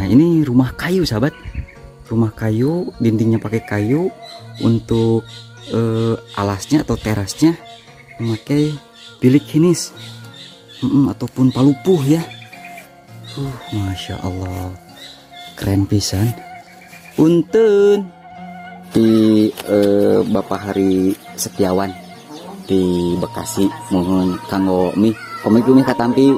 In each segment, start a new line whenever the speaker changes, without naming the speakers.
ini rumah kayu sahabat, rumah kayu, dindingnya pakai kayu. Untuk alasnya atau terasnya memakai bilik hinis ataupun palupuh ya. Masya Allah, keren pisan. Punten di Bapak Hari Setiawan di Bekasi, mohon kanggo komik katampi.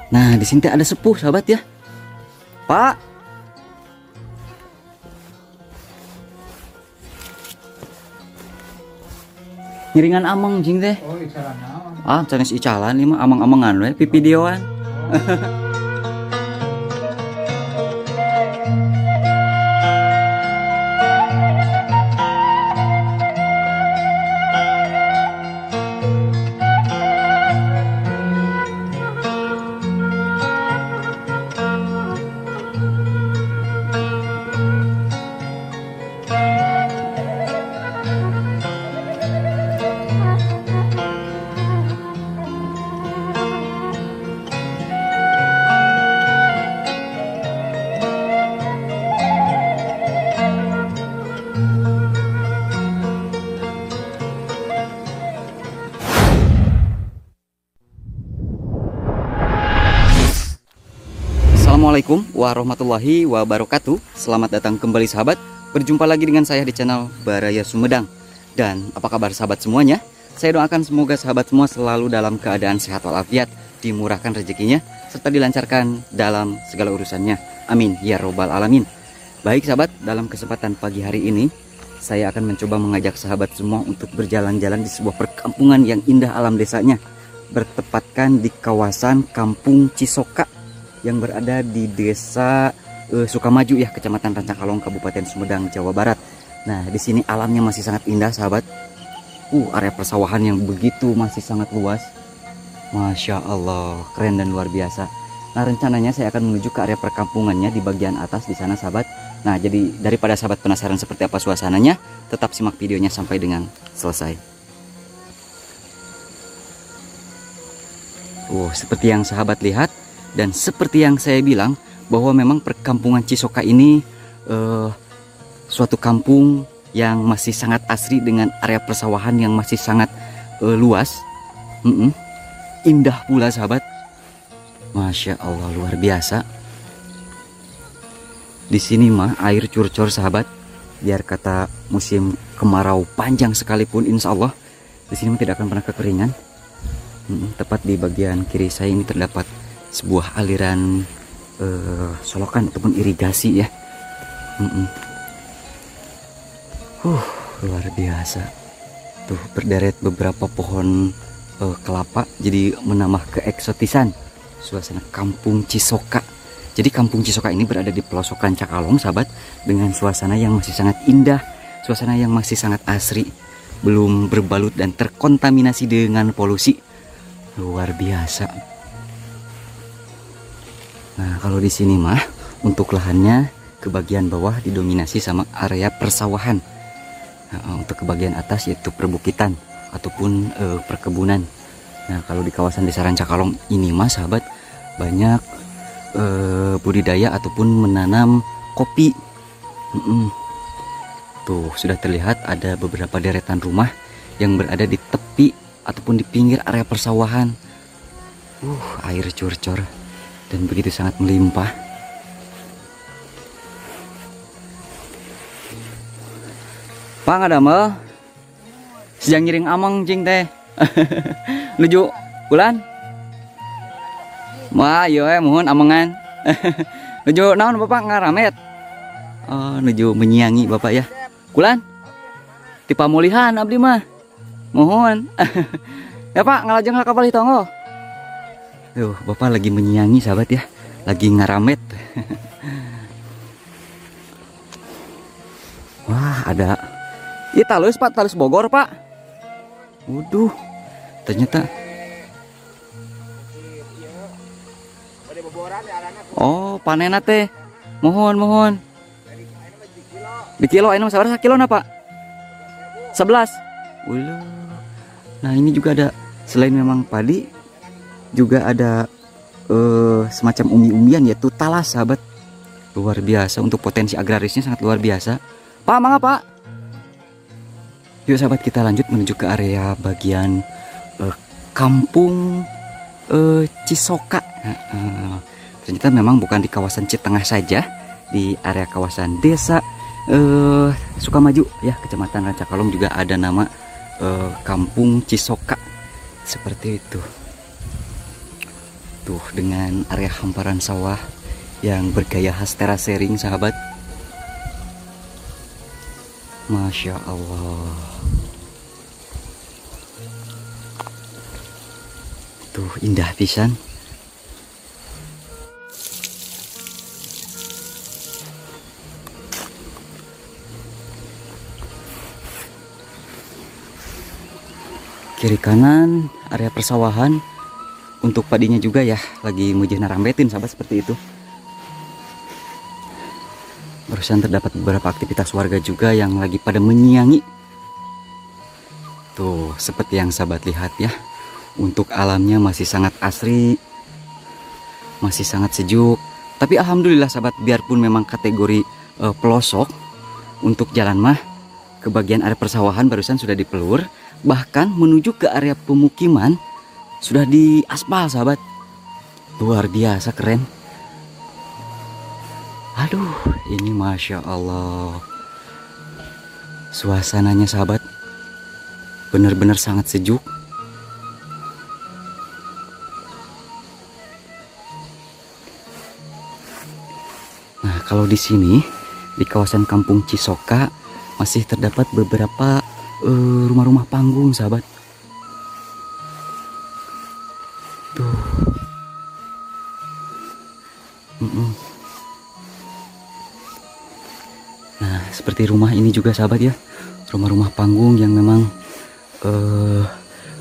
Nah di sini ada sepuh sahabat ya, Pak. Ngiringan amang jing teh.
Oh, icalan
Canes icalan ini mah amang-amangan we videoan. Assalamualaikum warahmatullahi wabarakatuh. Selamat datang kembali sahabat. Berjumpa lagi dengan saya di channel Baraya Sumedang. Dan apa kabar sahabat semuanya? Saya doakan semoga sahabat semua selalu dalam keadaan sehat walafiat, dimurahkan rezekinya, serta dilancarkan dalam segala urusannya. Amin ya robbal alamin. Baik sahabat, dalam kesempatan pagi hari ini saya akan mencoba mengajak sahabat semua untuk berjalan-jalan di sebuah perkampungan yang indah alam desanya, bertepatkan di kawasan Kampung Cisoka yang berada di desa Sukamaju ya, Kecamatan Rancakalong, Kabupaten Sumedang, Jawa Barat. Nah, di sini alamnya masih sangat indah, sahabat. Area persawahan yang begitu masih sangat luas. Masya Allah, keren dan luar biasa. Nah, rencananya saya akan menuju ke area perkampungannya di bagian atas di sana, sahabat. Nah, jadi daripada sahabat penasaran seperti apa suasananya, tetap simak videonya sampai dengan selesai. Seperti yang sahabat lihat dan seperti yang saya bilang, bahwa memang perkampungan Cisoka ini suatu kampung yang masih sangat asri dengan area persawahan yang masih sangat luas. Indah pula sahabat. Masya Allah, luar biasa. Di sini mah air curcor sahabat. Biar kata musim kemarau panjang sekalipun, insya Allah di sini mah tidak akan pernah kekeringan. Tepat di bagian kiri saya ini terdapat sebuah aliran solokan ataupun irigasi ya. Luar biasa. Tuh berderet beberapa pohon kelapa, jadi menambah keeksotisan suasana Kampung Cisoka. Jadi Kampung Cisoka ini berada di pelosokan Cakalong sahabat, dengan suasana yang masih sangat indah, suasana yang masih sangat asri, belum berbalut dan terkontaminasi dengan polusi. Luar biasa. Nah, kalau di sini mah untuk lahannya ke bagian bawah didominasi sama area persawahan. Nah, untuk ke bagian atas yaitu perbukitan ataupun perkebunan. Nah, kalau di kawasan Desa Rancakalong ini mah sahabat, banyak budidaya ataupun menanam kopi. Tuh sudah terlihat ada beberapa deretan rumah yang berada di tepi ataupun di pinggir area persawahan. Air curcor dan begitu sangat melimpah. Pak ngadamel sejang ngiring amang cing teh. Nuju bulan wah yo mohon amangan. Nuju naon bapak ngaramet. Nuju menyiangi bapak ya kulan ti pamulihan abdi mah mohon. Ya pak ngalajeng kapal hitongo. Bapak lagi menyiangi sahabat ya, lagi ngaramet. Wah ada talus pak, talus Bogor pak. Waduh, ternyata panena teh mohon di kilo ini sabar kilo na pak 11. Nah ini juga ada, selain memang padi juga ada semacam umbi-umbian yaitu talas sahabat. Luar biasa, untuk potensi agrarisnya sangat luar biasa. Pak, mangga Pak. Yuk sahabat, kita lanjut menuju ke area bagian kampung Cisoka. Ternyata memang bukan di kawasan Citengah saja, di area kawasan desa Sukamaju ya, Kecamatan Rancakalong juga ada nama kampung Cisoka seperti itu. Tuh, dengan area hamparan sawah yang bergaya khas terasering sahabat. Masya Allah. Tuh, indah pisan. Kiri kanan area persawahan. Untuk padinya juga ya, lagi mujih narambetin sahabat, seperti itu. Barusan terdapat beberapa aktivitas warga juga yang lagi pada menyiangi. Tuh, seperti yang sahabat lihat ya. Untuk alamnya masih sangat asri, masih sangat sejuk. Tapi alhamdulillah sahabat, biarpun memang kategori pelosok, untuk jalan mah ke bagian area persawahan barusan sudah dipelur. Bahkan menuju ke area pemukiman sudah diaspal sahabat. Luar biasa keren. Aduh, ini Masya Allah. Suasananya sahabat benar-benar sangat sejuk. Nah, kalau di sini di kawasan Kampung Cisoka masih terdapat beberapa rumah-rumah panggung sahabat. Tuh. Nah, seperti rumah ini juga sahabat ya, rumah-rumah panggung yang memang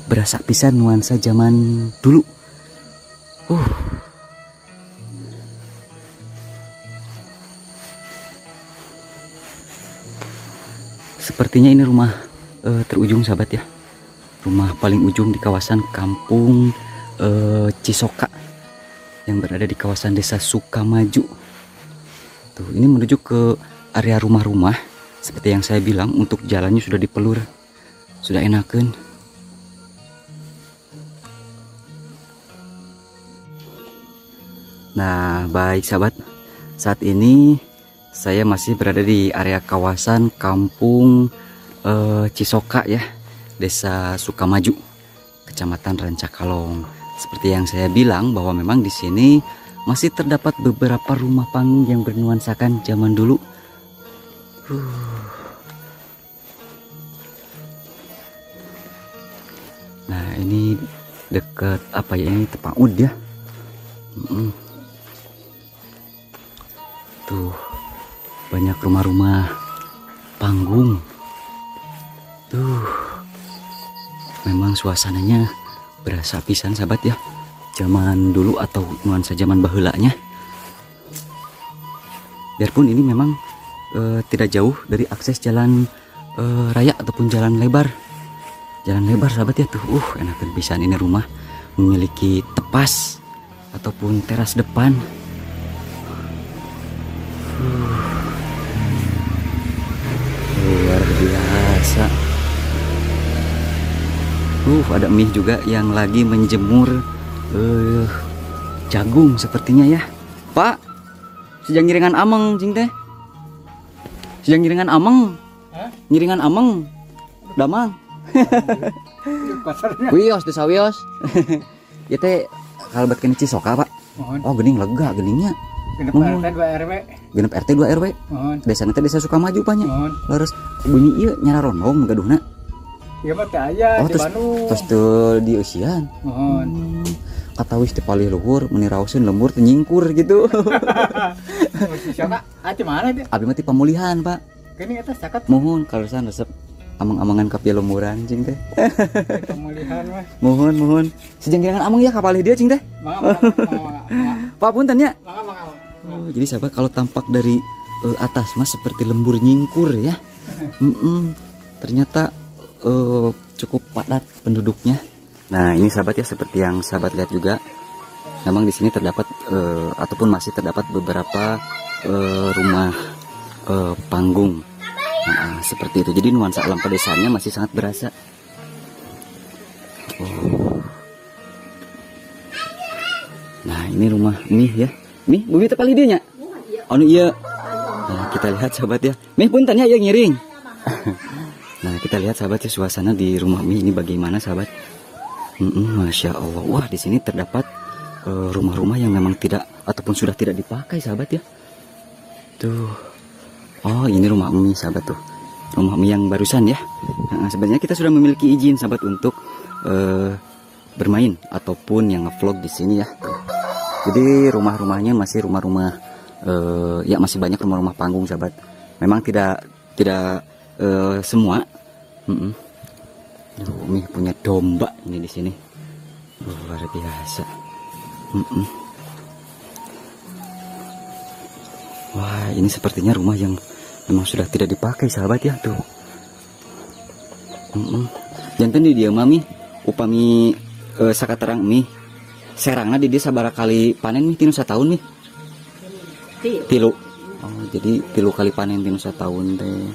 berasa pisan nuansa zaman dulu. Sepertinya ini rumah terujung sahabat ya, rumah paling ujung di kawasan Kampung Cisoka yang berada di kawasan desa Sukamaju. Tuh, ini menuju ke area rumah-rumah. Seperti yang saya bilang, untuk jalannya sudah dipelur, sudah enakan. Nah, baik sahabat, saat ini saya masih berada di area kawasan Kampung Cisoka ya, desa Sukamaju, Kecamatan Rancakalong. Seperti yang saya bilang bahwa memang di sini masih terdapat beberapa rumah panggung yang bernuansakan zaman dulu. Nah, ini dekat apa ya, ini Tepaud ya. Tuh, banyak rumah-rumah panggung. Tuh, memang suasananya berasa pisan sahabat ya, zaman dulu atau nuansa zaman bahulanya. Biarpun ini memang tidak jauh dari akses jalan raya ataupun jalan lebar. Jalan lebar sahabat ya, tuh enakan pisan. Ini rumah memiliki tepas ataupun teras depan. Luar biasa. Ada mie juga yang lagi menjemur jagung sepertinya ya. Pak, sejang ngiringan ameng cing teh. Sejang ngiringan ameng. Ngiringan ameng. Damang. Wios desa wios. Ya teh kalebet kene Cisoka, Pak. Oh, geuning lega geuningnya.
Genep RT 2 RW.
Genep RT 2 RW. Desa teh desa Sukamaju panya. Leres bunyi ieu nyara rondong gaduhna.
Ieu mah teh aya di Bandung.
Terus teu di eusian. Kata wis teh palih luhur meni raoseun lembur teh nyingkur gitu.
Siapa? Ah, mana dia?
Abi mah ti pamulihan, Pak.
Kene eta sakat.
Mohon kalusan resep amang-amangan ka lemuran cing teh.
Pemulihan mah.
Mohon. Sejang ngiringan amang ya kapalih dia cing teh. Pak punten ya. Jadi sahabat, kalau tampak dari atas mas seperti lembur nyingkur ya. Ternyata cukup padat penduduknya. Nah, ini sahabat ya, seperti yang sahabat lihat juga, memang di sini terdapat ataupun masih terdapat beberapa rumah panggung. Nah, seperti itu. Jadi nuansa alam pedesaannya masih sangat berasa. Oh. Nah, ini rumah Mih ya. Mih, bumi tepal idenya. Oh iya. Nah, kita lihat sahabat ya. Mih punten ya ngiring. Nah, kita lihat sahabat ya suasana di rumah Mih ini bagaimana sahabat. Masya Allah. Wah, di sini terdapat rumah-rumah yang memang tidak ataupun sudah tidak dipakai sahabat ya. Tuh. Oh, ini rumah Mih sahabat tuh. Rumah Mih yang barusan ya. Nah, sebenarnya kita sudah memiliki izin sahabat untuk bermain ataupun yang ngevlog di sini ya. Tuh. Jadi rumah-rumahnya masih rumah-rumah ya masih banyak rumah-rumah panggung sahabat. Memang tidak semua. Mih punya domba ini di sini. Luar biasa. Wah, ini sepertinya rumah yang memang sudah tidak dipakai sahabat ya tuh. Jantan di dia mami upami sakaterang Mih serangna di dia sabara kali panen nih tinu satahun nih. Tilu. Oh, jadi tilu kali panen tinu satahun teh.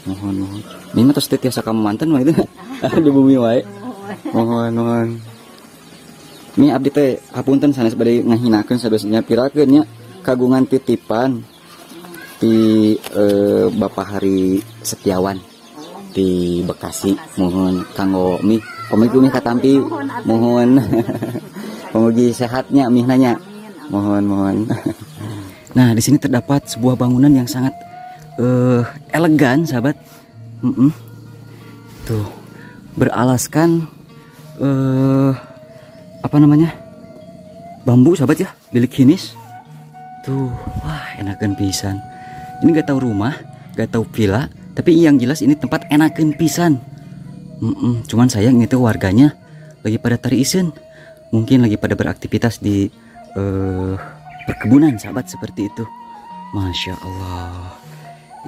Mohon. Ini mah tos teh tiasa ka manten mah itu. Di bumi wae. Mohon. Mi abdi teh hapunten sanes bade ngahinakeun sadosanya pirakeun nya kagungan titipan di Bapak Hari Setiawan di Bekasi. Mohon kanggo Mi pamiku Mi katampi mohon. Pemuji sehatnya Mih nanya. Mohon. Nah, di sini terdapat sebuah bangunan yang sangat elegan, sahabat. Tuh, beralaskan apa namanya? Bambu, sahabat ya, bilik hinis. Tuh, wah, enakan pisan. Ini gak tahu rumah, gak tahu villa, tapi yang jelas ini tempat enakan pisan. Cuman sayang itu warganya lagi pada tari isen. Mungkin lagi pada beraktivitas di perkebunan sahabat seperti itu. Masya Allah.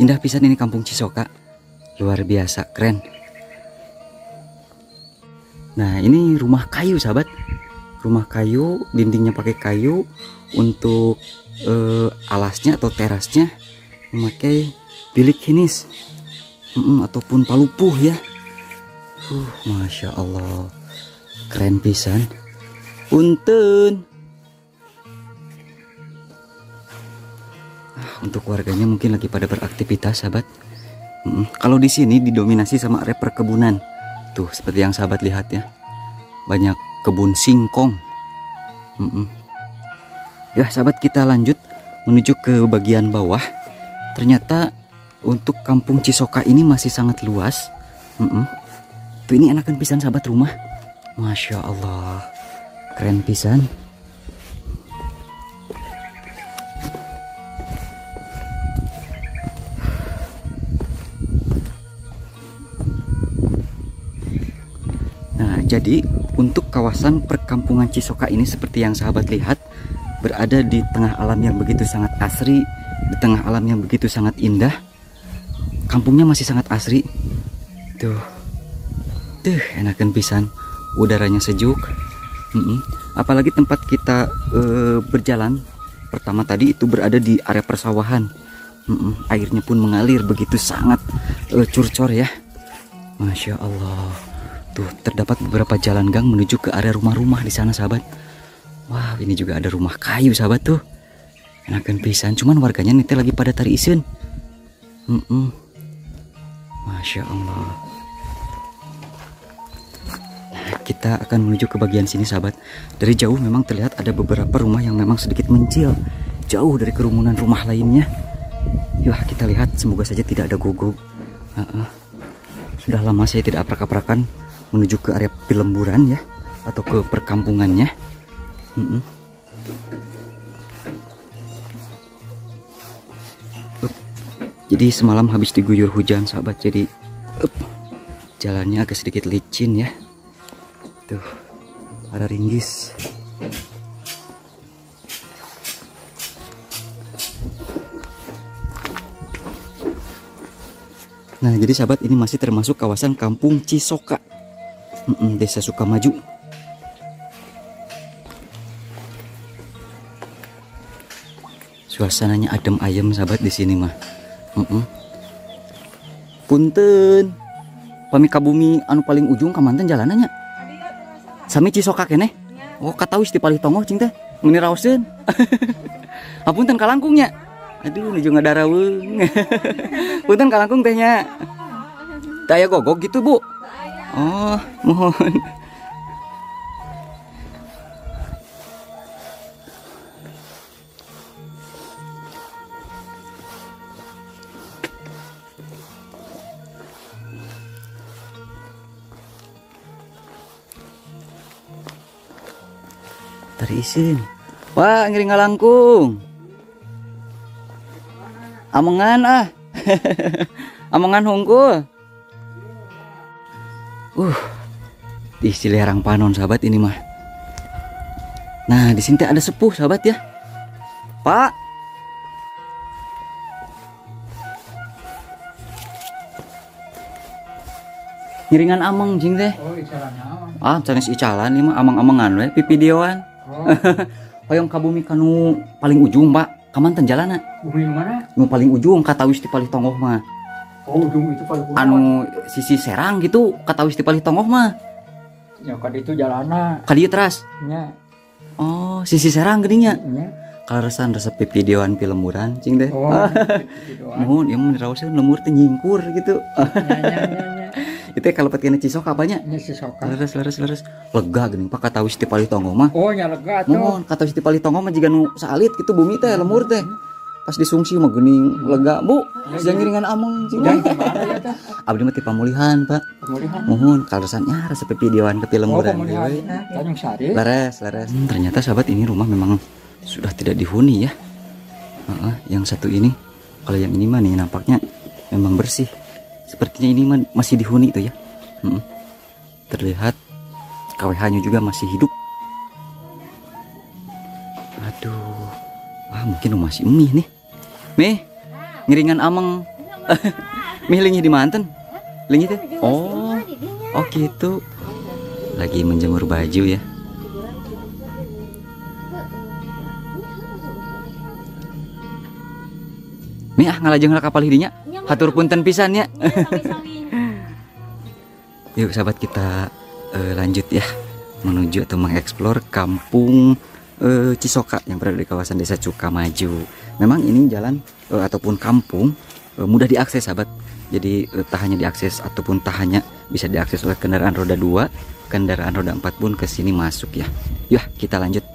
Indah pisan ini kampung Cisoka. Luar biasa, keren. Nah, ini rumah kayu sahabat. Rumah kayu, dindingnya pakai kayu. Untuk alasnya atau terasnya memakai bilik hinis ataupun palupuh ya. Masya Allah. Keren pisan. Punten. Untuk warganya mungkin lagi pada beraktivitas sahabat. Kalau di sini didominasi sama area perkebunan. Tuh seperti yang sahabat lihat ya. Banyak kebun singkong. Ya sahabat, kita lanjut menuju ke bagian bawah. Ternyata untuk kampung Cisoka ini masih sangat luas. Tuh ini enakan pisan sahabat rumah. Masya Allah. Keren pisan. Nah, jadi untuk kawasan perkampungan Cisoka ini seperti yang sahabat lihat, berada di tengah alam yang begitu sangat asri, di tengah alam yang begitu sangat indah. Kampungnya masih sangat asri. Tuh, enakan pisan. Udaranya sejuk. Apalagi tempat kita berjalan pertama tadi itu berada di area persawahan. Airnya pun mengalir begitu sangat curcor ya. Masya Allah. Tuh terdapat beberapa jalan gang menuju ke area rumah-rumah di sana sahabat. Wah, ini juga ada rumah kayu sahabat tuh. Enakan pisan, cuman warganya nanti lagi pada tari isin. Masya Allah. Nah, kita akan menuju ke bagian sini sahabat. Dari jauh memang terlihat ada beberapa rumah yang memang sedikit mencil, jauh dari kerumunan rumah lainnya. Yuk kita lihat, semoga saja tidak ada guguk. Sudah lama saya tidak aprak-aprakan menuju ke area pelemburan ya, atau ke perkampungannya. Jadi semalam habis diguyur hujan sahabat, jadi jalannya agak sedikit licin ya. Tuh ada ringgis. Nah jadi sahabat, ini masih termasuk kawasan kampung Cisoka, Desa Sukamaju. Suasananya adem ayem sahabat di sini mah. Punten. Pami ka bumi anu paling ujung ka manten jalanannya. Sami Cisoka keneh. Oh, katawis di Palitongo cing teh. Meni raoseun. Hapunten ka langkungnya. Aduh, nuju ngadaraweung. Punten ka langkung tehnya. Teu aya gogog gitu, Bu? Oh, mohon. Tari isin. Wah, ngiring ngalangkung. Amengan ah. Amengan hungkul. Di Cilerang Panon sahabat ini mah. Nah, di sini ada sepuh sahabat ya. Pak. Ngiringan ameng jing teh.
Oh, icalan naon?
Ah, sanes icalan ieu mah ameng-amengan we pipidioan.
Oh,
Hoyong ka bumi kanu paling ujung, Pak. Kamanten jalanna?
bumi mana?
Nu paling ujung katawis di Palitongoh mah.
Oh, ujung itu paling ujung.
Anu sisi Serang gitu katawis di Palitongoh mah.
Ya kan itu jalanna.
Ka dieu teras.
Nya.
Oh, sisi Serang geudinya.
Nya.
Kaleresan resep pipidioan pilemuran cing teh.
Oh, gitu doang.
Mohon ieu mah raoseun lemur teh nyingkur gitu.
Nya.
Itu kalau pet kena cisok apanya?
Nya si Soka.
Leres. Lega geuning Pak katawis di Palitongoh mah.
Oh, nya lega tuh.
Mohon katawis di Palitongoh mah jiga nu saalit gitu bumi teh lemur teh. Pas disungsi mah geuning lega, Bu. Jangan ngiringan ameng cing.
Jangan kemana ya teh?
Abdi mah ti pamulihan, Pak.
Pemulihan.
Mohon kaleresannya resep pipidioan ke
Oh,
pilemuran.
pemulihan. Tanjung Sari.
Leres. Ternyata sahabat ini rumah memang sudah tidak dihuni ya. Yang satu ini, kalau yang ini mah nih nampaknya memang bersih. Sepertinya ini mah masih dihuni tuh ya. Terlihat KWH-nya juga masih hidup. Aduh, mungkin masih emih nih. Mih, ngiringan ameng. Mih lingi di manten? Lingi teh? Oh gitu. Lagi menjemur baju ya. Nih ngalajeng kapal hidinya. Hatur punten pisan ya. Yuk sahabat kita lanjut ya menuju atau mengeksplor kampung Cisoka yang berada di kawasan Desa Cukamaju. Memang ini jalan ataupun kampung mudah diakses sahabat. Jadi tak hanya diakses ataupun tak hanya bisa diakses oleh kendaraan roda 2, kendaraan roda 4 pun ke sini masuk ya. Yuk kita lanjut.